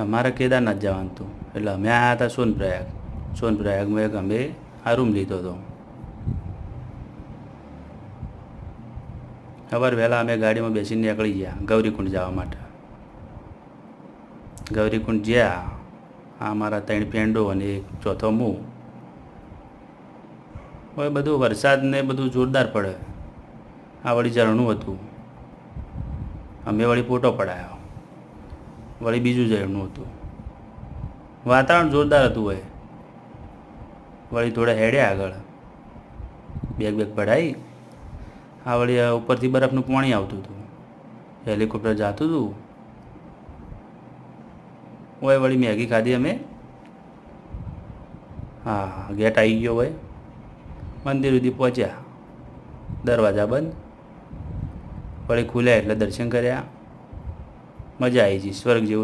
અમારે કેદારનાથ જવાનું હતું એટલે અમે આવ્યા હતા સોનપ્રયાગમાં એક અમે આ રૂમ લીધો હતો. સવારે વહેલા અમે ગાડીમાં બેસીને નીકળી ગયા ગૌરીકુંડ જવા માટે. ગૌરીકુંડ જ્યાં આ મારા 3 ફ્રેન્ડો અને એક ચોથો હું. હવે બધું વરસાદ ને બધું જોરદાર પડે. આ વળી ઝરણું હતું, અમે વળી ફોટો પડાયો. વળી બીજું ઝરણું હતું. વાતાવરણ જોરદાર હતું. હોય વળી થોડા હેડ્યા આગળ, બેગ પડાવી. આ વળી ઉપરથી બરફનું પાણી આવતું હતું, હેલિકોપ્ટર જતું હતું. હોય વળી મેગી ખાધી અમે. હા, ગેટ આવી ગયો. હોય મંદિર સુધી પહોંચ્યા, દરવાજા બંધ. વળી ખુલ્યા એટલે દર્શન કર્યા. મજા આવી ગઈ, સ્વર્ગ જેવું.